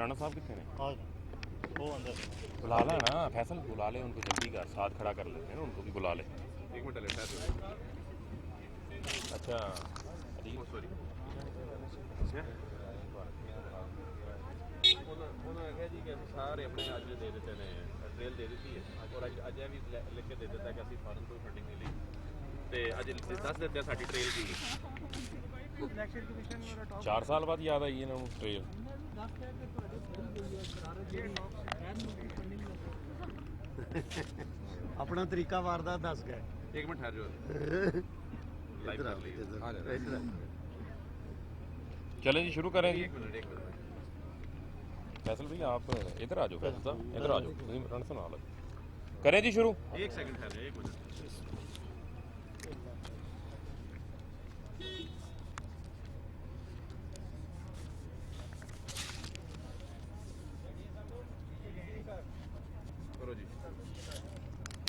राणा साहब कितने हैं? वो अंदर बुला ले ना फैसल, बुला ले उनको जल्दी कर, साथ खड़ा कर लेते हैं ना उनको भी, बुला ले। एक मिनट लेटा है अच्छा सॉरी उन्होंने कहा जी कि ਅਸੀਂ ਸਾਰੇ ਆਪਣੇ ਅੱਜ ਦੇ ਦਿੱਤੇ ਨੇ ਟ੍ਰੇਲ ਦੇ ਦਿੱਤੀ ਹੈ ਔਰ ਅੱਜ ਇਹ ਵੀ ਲਿਖ ਕੇ ਦੇ ਦਿੱਤਾ ਕਿ ਅਸੀਂ ਫਾਰਮ ਕੋਈ ਫੰਡਿੰਗ ਨਹੀਂ ਲਈ ਤੇ ਅੱਜ ਦੱਸ ਦਿੰਦੇ ਆ ਸਾਡੀ ਟ੍ਰੇਲ ਕੀ इलेक्शन कमीशन में 4 साल बाद याद आई इन्होंने ट्रेल। अपना तरीका वारदात दस गए। एक मिनट ठहर जाओ लाइव कर ली चलें जी, शुरू करें जी। एक मिनट फैसल भैया आप इधर आ जाओ, फैसल साहब इधर आ जाओ, रण सुना लो, करें जी शुरू। एक सेकंड ठहर जाओ, एक मिनट करो जी।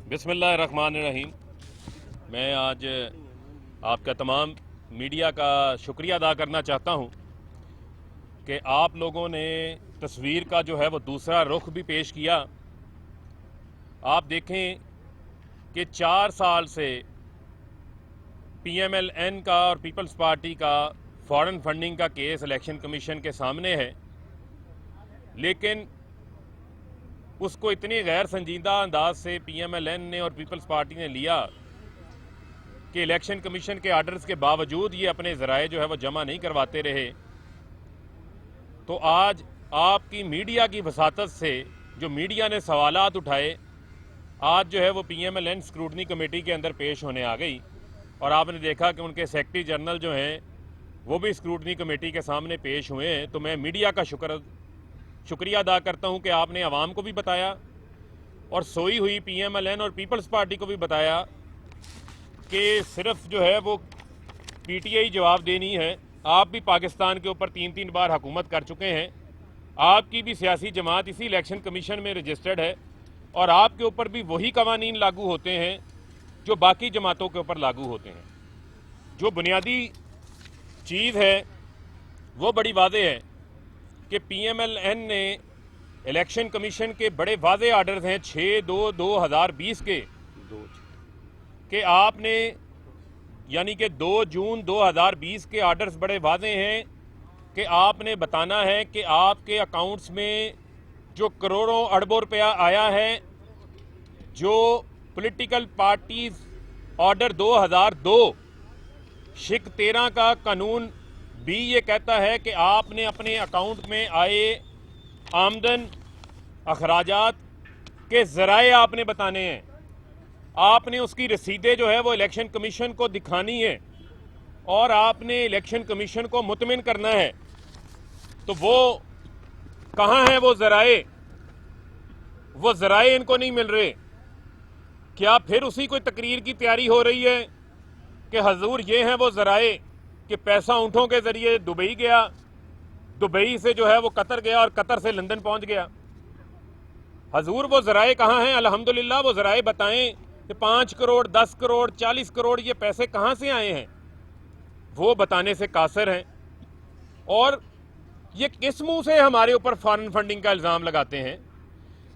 बिस्मिल्लाहिर्रहमानिर्रहीम। मैं आज आपका तमाम मीडिया का शुक्रिया अदा करना चाहता हूं कि आप लोगों ने तस्वीर का जो है वो दूसरा रुख भी पेश किया। आप देखें कि 4 साल से PMLN का और पीपल्स पार्टी का फॉरेन फंडिंग का केस इलेक्शन कमीशन के सामने है, लेकिन उसको इतनी गैर संजीदा अंदाज से PMLN ने और पीपल्स पार्टी ने लिया कि इलेक्शन कमीशन के आर्डर्स के बावजूद ये अपने ज़राए जो है वो जमा नहीं करवाते रहे। तो आज आपकी मीडिया की वसातत से जो मीडिया ने सवालात उठाए, आज जो है वो PMLN स्क्रूटनी कमेटी के अंदर पेश होने आ गई और आपने देखा कि उनके सेक्रेटरी जनरल जो हैं वो भी स्क्रूटनी कमेटी के सामने पेश हुए हैं। तो मैं मीडिया का शुक्रिया अदा करता हूं कि आपने आवाम को भी बताया और सोई हुई PMLN और पीपल्स पार्टी को भी बताया कि सिर्फ जो है वो PTI जवाब देनी है। आप भी पाकिस्तान के ऊपर 3-3 बार हुकूमत कर चुके हैं, आपकी भी सियासी जमात इसी इलेक्शन कमीशन में रजिस्टर्ड है और आपके ऊपर भी वही कवानीन लागू होते हैं जो बाकी जमातों के ऊपर लागू होते हैं। जो बुनियादी चीज़ है वो बड़ी वाज़ेह है कि PMLN ने इलेक्शन कमीशन के बड़े वाज़े आर्डर्स हैं 6/2/2020 के आपने यानी कि 2 जून 2020 के आर्डर्स बड़े वाज़े हैं कि आपने बताना है कि आपके अकाउंट्स में जो करोड़ों अरबों रुपया आया है, जो पॉलिटिकल पार्टीज ऑर्डर 2002 शिक 13 का कानून भी ये कहता है कि आपने अपने अकाउंट में आए आमदन अखराजात के ज़राए आपने बताने हैं। आपने उसकी रसीदें जो है वो इलेक्शन कमीशन को दिखानी है और आपने इलेक्शन कमीशन को मुतमिन करना है। तो वो कहाँ हैं वो ज़राए? वो ज़राए इनको नहीं मिल रहे। क्या फिर उसी कोई तकरीर की तैयारी हो रही है कि हजूर ये हैं वो ज़राए कि पैसा ऊँटों के ज़रिए दुबई गया, दुबई से जो है वो कतर गया और कतर से लंदन पहुँच गया। हजूर वो ज़राए कहाँ हैं? अल्हम्दुलिल्लाह वो ज़राए बताएं कि 5 करोड़ 10 करोड़ 40 करोड़ ये पैसे कहाँ से आए हैं, वो बताने से कासिर हैं। और ये किस मुंह से हमारे ऊपर फॉरेन फंडिंग का इल्ज़ाम लगाते हैं?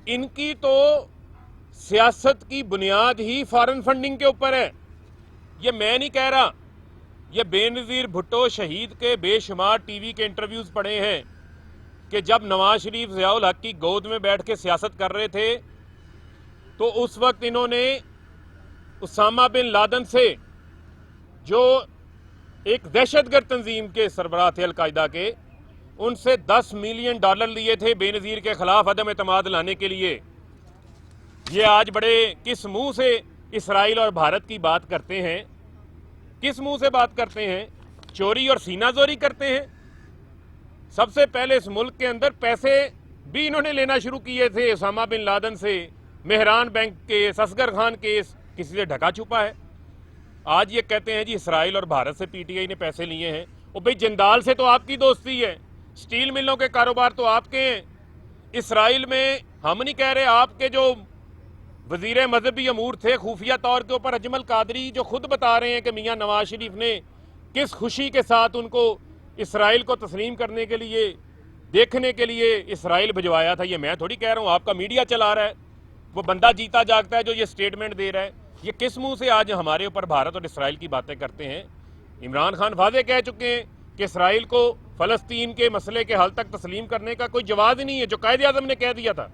इनकी तो सियासत की बुनियाद ही फॉरेन फंडिंग के ऊपर है। ये मैं नहीं कह रहा, ये बेनज़ीर भुट्टो शहीद के बेशुमार टीवी के इंटरव्यूज़ पढ़े हैं कि जब नवाज शरीफ ज़ियाउल हक की गोद में बैठ के सियासत कर रहे थे तो उस वक्त इन्होंने उसामा बिन लादेन से, जो एक दहशतगर्द तंजीम के सरबराह थे अलकायदा के, उनसे $10 मिलियन लिए थे बेनज़ीर के खिलाफ अदम एतमाद लाने के लिए। ये आज बड़े किस मुंह से इसराइल और भारत की बात करते हैं? किस मुंह से बात करते हैं? चोरी और सीनाजोरी करते हैं। सबसे पहले इस मुल्क के अंदर पैसे भी इन्होंने लेना शुरू किए थे उसामा बिन लादेन से। Mehran bank case, Asghar Khan case किसी से ढका छुपा है। आज ये कहते हैं जी इसराइल और भारत से PTI ने पैसे लिए हैं। और भाई जिंदाल से तो आपकी दोस्ती है, स्टील मिलों के कारोबार तो आपके हैं। इसराइल में हम नहीं कह रहे, आपके जो वजीर मजहबी अमूर थे खुफिया तौर के ऊपर अजमल कादरी, जो खुद बता रहे हैं कि मियाँ नवाज शरीफ ने किस खुशी के साथ उनको इसराइल को तस्लीम करने के लिए देखने के लिए इसराइल भिजवाया था। ये मैं थोड़ी कह रहा हूँ, आपका मीडिया चला रहा है। वो बंदा जीता जागता है जो ये स्टेटमेंट दे रहा है। ये किस मुंह से आज हमारे ऊपर भारत और इसराइल की बातें करते हैं? इमरान खान वादे कह चुके हैं कि इसराइल को फ़लस्तीन के मसले के हल तक तस्लीम करने का कोई जवाब ही नहीं है, जो कायद-ए-आज़म ने कह दिया था।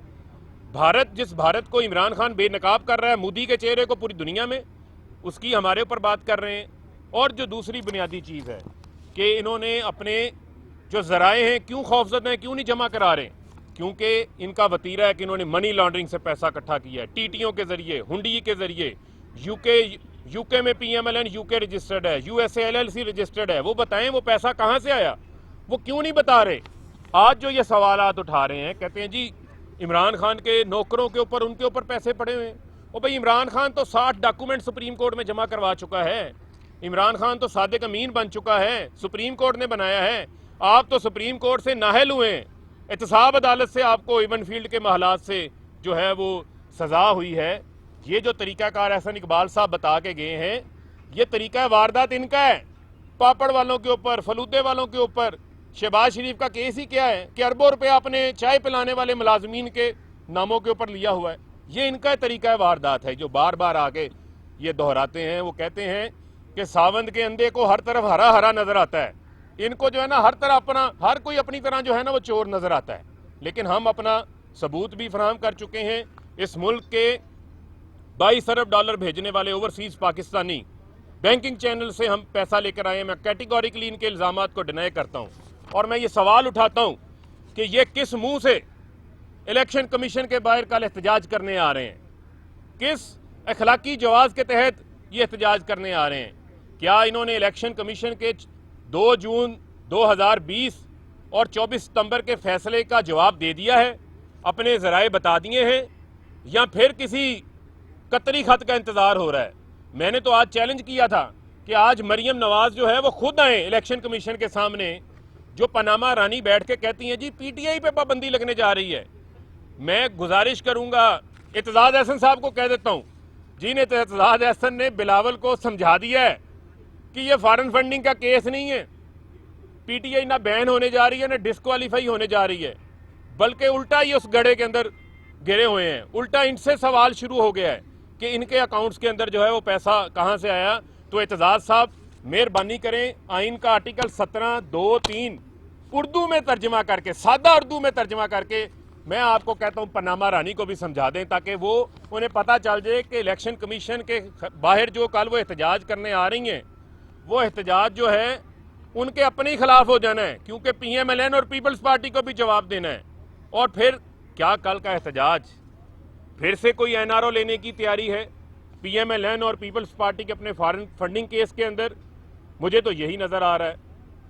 जिस भारत को इमरान खान बेनकाब कर रहा है मोदी के चेहरे को पूरी दुनिया में, उसकी हमारे ऊपर बात कर रहे हैं। और जो दूसरी बुनियादी चीज़ है कि इन्होंने अपने जो ज़राए हैं क्यों खौफजद हैं, क्यों नहीं जमा करा रहे? क्योंकि इनका वतीरा है कि इन्होंने मनी लॉन्ड्रिंग से पैसा इकट्ठा किया है, टीटीओ के जरिए, हुंडी के जरिए। यूके में PMLN यूके रजिस्टर्ड है, USA LLC रजिस्टर्ड है। वो बताएं वो पैसा कहाँ से आया? वो क्यों नहीं बता रहे? आज जो ये सवालात उठा रहे हैं, कहते हैं जी इमरान खान के नौकरों के ऊपर, उनके ऊपर पैसे पड़े हुए हैं। ओ भाई, इमरान खान तो 60 डॉक्यूमेंट सुप्रीम कोर्ट में जमा करवा चुका है। इमरान खान तो सादिक अमीन बन चुका है, सुप्रीम कोर्ट ने बनाया है। आप तो सुप्रीम कोर्ट से नाहल हुए हैं। एहतसाब अदालत से आपको इवन फील्ड के महलात से जो है वो सज़ा हुई है। ये जो तरीकाकार एहसन इकबाल साहब बता के गए हैं, ये तरीका वारदात इनका है। पापड़ वालों के ऊपर, फलूदे वालों के ऊपर। शहबाज शरीफ का केस ही क्या है कि अरबों रुपये आपने चाय पिलाने वाले मुलाजमीन के नामों के ऊपर लिया हुआ है। ये इनका तरीका वारदात है जो बार बार आके ये दोहराते हैं। वो कहते हैं कि सावंत के अंधे को हर तरफ हरा हरा नजर आता है। इनको जो है ना हर तरह हर कोई अपनी तरह जो है ना वो चोर नजर आता है। लेकिन हम अपना सबूत भी फराहम कर चुके हैं। इस मुल्क के 22 अरब डॉलर भेजने वाले ओवरसीज पाकिस्तानी बैंकिंग चैनल से हम पैसा लेकर आए हैं। मैं कैटेगोरिकली इनके इल्जामात को डिनाई करता हूं और मैं ये सवाल उठाता हूं कि ये किस मुंह से इलेक्शन कमीशन के बाहर कल एहतजाज करने आ रहे हैं? किस अखलाकी जवाज के तहत ये एहतजाज करने आ रहे हैं? क्या इन्होंने इलेक्शन कमीशन के 2 जून 2020 और 24 सितंबर के फैसले का जवाब दे दिया है, अपने ज़राए बता दिए हैं, या फिर किसी कतरी खत का इंतजार हो रहा है? मैंने तो आज चैलेंज किया था कि आज मरियम नवाज जो है वो खुद आए इलेक्शन कमीशन के सामने, जो पनामा रानी बैठ के कहती हैं जी PTI पे पाबंदी लगने जा रही है। मैं गुजारिश करूंगा, एतजाज एहसन साहब को कह देता हूं, जिन एतजाज एहसन ने बिलावल को समझा दिया है कि ये फॉरेन फंडिंग का केस नहीं है, PTI ना बैन होने जा रही है ना डिस्क्वालीफाई होने जा रही है, बल्कि उल्टा ही उस गड्ढे के अंदर गिरे हुए हैं। उल्टा इनसे सवाल शुरू हो गया है कि इनके अकाउंट्स के अंदर जो है वो पैसा कहां से आया। तो एतजाज साहब मेहरबानी करें, आइन का आर्टिकल 17(2)(3) उर्दू में तर्जमा करके, सादा उर्दू में तर्जमा करके मैं आपको कहता हूं पनामा रानी को भी समझा दें, ताकि वो उन्हें पता चल जाए कि इलेक्शन कमीशन के बाहर जो कल वो एहतजाज करने आ रही हैं, वो एहतजाज जो है उनके अपने ही खिलाफ हो जाना है, क्योंकि PMLN और पीपल्स पार्टी को भी जवाब देना है। और फिर क्या कल का एहतजाज फिर से कोई NRO लेने की तैयारी है PMLN और पीपल्स पार्टी के अपने फॉरेन फंडिंग केस के अंदर? मुझे तो यही नज़र आ रहा है।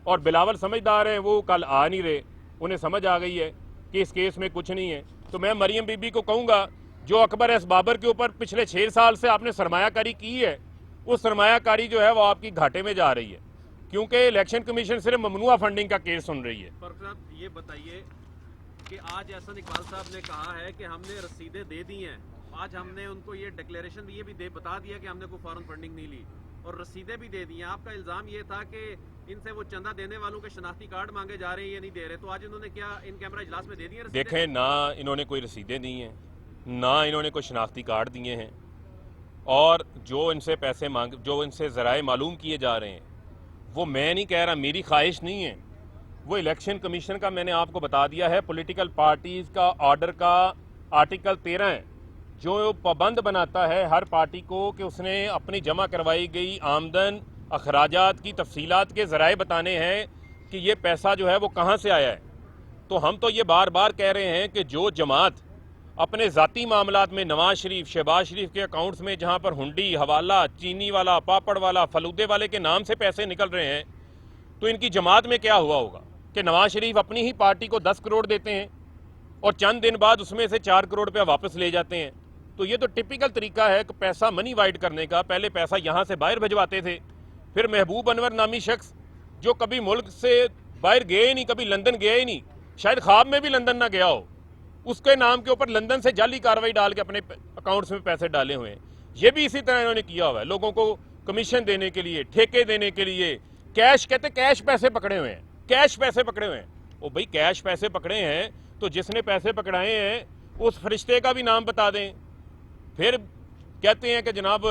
और बिलावल समझदार हैं, वो कल आ नहीं रहे, उन्हें समझ आ गई है कि इस केस में कुछ नहीं है। तो मैं मरियम बीबी को कहूँगा, जो अकबर एस बाबर के ऊपर पिछले 6 साल से आपने सरमायाकारी की है, वो सरमायाकारी जो है वो आपकी घाटे में जा रही है, क्योंकि इलेक्शन कमीशन सिर्फ ममनुआ फंडिंग का केस सुन रही है। फरूख साहब, ये बताइए कि आज एहसन इकबाल साहब ने कहा है कि हमने रसीदें दे दी हैं। आज हमने उनको ये डिक्लेरेशन ये भी बता दिया कि हमने कोई फॉरेन फंडिंग नहीं ली और रसीदें भी दे दी हैं। आपका इल्ज़ाम ये था कि इनसे वो चंदा देने वालों के शनाख्ती कार्ड मांगे जा रहे हैं, ये नहीं दे रहे। तो आज इन्होंने क्या इन कैमरा इजलास में दे दिए रसीदें? देखें ना, इन्होंने कोई रसीदें दी हैं, ना इन्होंने कोई शनाख्ती कार्ड दिए हैं, और जो इनसे पैसे मांग, जो इनसे ज़राए मालूम किए जा रहे हैं, वो मैं नहीं कह रहा, मेरी ख्वाहिश नहीं है, वो इलेक्शन कमीशन का मैंने आपको बता दिया है। पॉलिटिकल पार्टीज़ का ऑर्डर का आर्टिकल 13 है, जो पाबंद बनाता है हर पार्टी को कि उसने अपनी जमा करवाई गई आमदन अखराजात की तफसीलात के ज़राए बताने हैं कि ये पैसा जो है वो कहाँ से आया है। तो हम तो ये बार बार कह रहे हैं कि जो जमात अपने ज़ाती मामलात में नवाज शरीफ, शहबाज शरीफ के अकाउंट्स में जहाँ पर हुंडी, हवाला, चीनी वाला, पापड़ वाला, फलूदे वाले के नाम से पैसे निकल रहे हैं, तो इनकी जमात में क्या हुआ होगा कि नवाज शरीफ अपनी ही पार्टी को 10 करोड़ देते हैं और चंद दिन बाद उसमें से 4 करोड़ रुपया वापस ले जाते हैं। तो ये तो टिपिकल तरीका है कि पैसा मनी वाइड करने का। पहले पैसा यहाँ से बाहर भिजवाते थे, फिर महबूब अनवर नामी शख्स जो कभी मुल्क से बाहर गए ही नहीं, कभी लंदन गया ही नहीं, शायद ख्वाब में भी लंदन ना गया हो, उसके नाम के ऊपर लंदन से जाली कार्रवाई डाल के अपने अकाउंट्स में पैसे डाले हुए हैं। ये भी इसी तरह इन्होंने किया हुआ है, लोगों को कमीशन देने के लिए, ठेके देने के लिए कैश, कहते कैश पैसे पकड़े हुए हैं, कैश पैसे पकड़े हुए हैं। वो भाई कैश पैसे पकड़े हैं तो जिसने पैसे पकड़ाए हैं उस फरिश्ते का भी नाम बता दें। फिर कहते हैं कि जनाब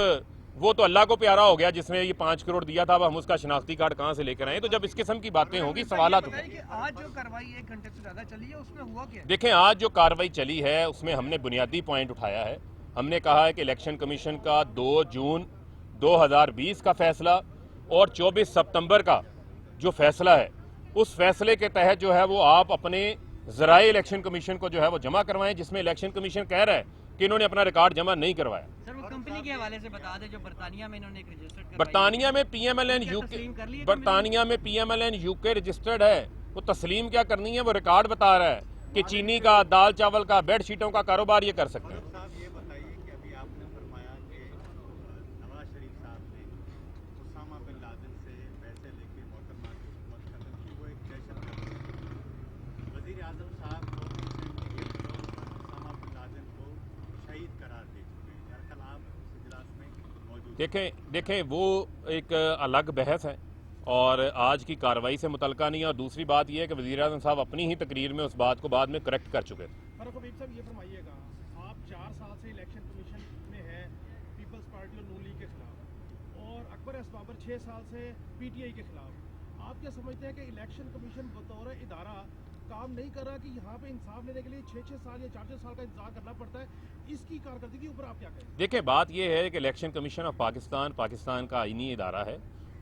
वो तो अल्लाह को प्यारा हो गया जिसने ये 5 करोड़ दिया था, अब हम उसका शनाख्ती कार्ड कहाँ से लेकर आए। तो जब इस किस्म की बातें होंगी सवाल तो कि आज जो कार्रवाई 1 घंटे से ज्यादा चली है उसमें हुआ क्या? देखें, आज जो कार्रवाई चली है उसमें हमने बुनियादी पॉइंट उठाया है। हमने कहा है कि इलेक्शन कमीशन का 2 जून 2020 का फैसला और 24 सितंबर का जो फैसला है उस फैसले के तहत जो है वो आप अपने ज़राए इलेक्शन कमीशन को जो है वो जमा करवाएं, जिसमें इलेक्शन कमीशन कह रहा है कि इन्होंने अपना रिकॉर्ड जमा नहीं करवाया। सर वो कंपनी के हवाले से बता दें जो बर्तानिया में इन्होंने एक रजिस्टर्ड करवाई है। बर्तानिया में PMLN तस्लीम कर ली यूके, है बर्तानिया में PMLN यूके रजिस्टर्ड है। वो तस्लीम क्या करनी है, वो रिकॉर्ड बता रहा है कि चीनी का, दाल चावल का, बेड शीटों का कारोबार ये कर सकते हैं। साहब ये बताइए कि अभी आपने फरमाया कि नवाज शरीफ साहब ने उसामा बिन लादेन से पैसे लेके मोहतरमा की हुकूमत करने की वो एक दहशत वज़ीर आज़म साहब को उसामा बिन लादेन को शहीद करार दे चुके हैं। दरअसल आप उस इजलास में मौजूद देखें वो एक अलग बहस है और आज की कार्रवाई से मुतल्लिका नहीं है। और दूसरी बात यह है कि वज़ीर आज़म साहब अपनी ही तकरीर में उस बात को बाद में करेक्ट कर चुके थे। फारूक हबीब साहब ये फरमाइएगा, आप 4 साल से इलेक्शन कमीशन में हैं पीपल्स पार्टी और नून लीग के खिलाफ, और अकबर एस बाबर 6 साल से PTI के खिलाफ। आप क्या समझते हैं कि इलेक्शन कमीशन बतौर इदारा काम नहीं कर रहा, कि यहाँ पे इंसाफ लेने के लिए 6-6 साल या 4-4 साल का इंतजार करना पड़ता है? इसकी कारकर्दगी के ऊपर आप क्या कहें? देखिए, बात यह है कि इलेक्शन कमीशन ऑफ पाकिस्तान का आईनी इदारा है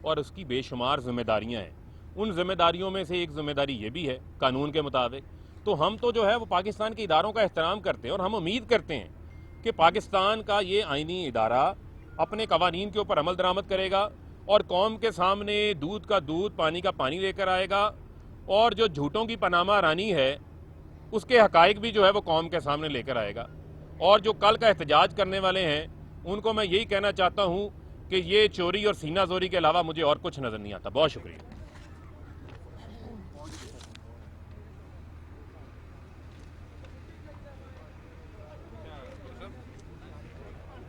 और उसकी बेशुमार जिम्मेदारियाँ हैं। उन जिम्मेदारियों में से एक जिम्मेदारी ये भी है कानून के मुताबिक। तो हम तो जो है वो पाकिस्तान के इदारों का एहतराम करते हैं और हम उम्मीद करते हैं कि पाकिस्तान का ये आईनी इदारा अपने कवानीन के ऊपर अमल दरामद करेगा और कौम के सामने दूध का दूध, पानी का पानी लेकर आएगा, और जो झूठों की पनामा रानी है उसके हकाइक भी जो है वो कौम के सामने लेकर आएगा। और जो कल का एहतजाज करने वाले हैं उनको मैं यही कहना चाहता हूँ कि ये चोरी और सीना जोरी के अलावा मुझे और कुछ नज़र नहीं आता। बहुत शुक्रिया।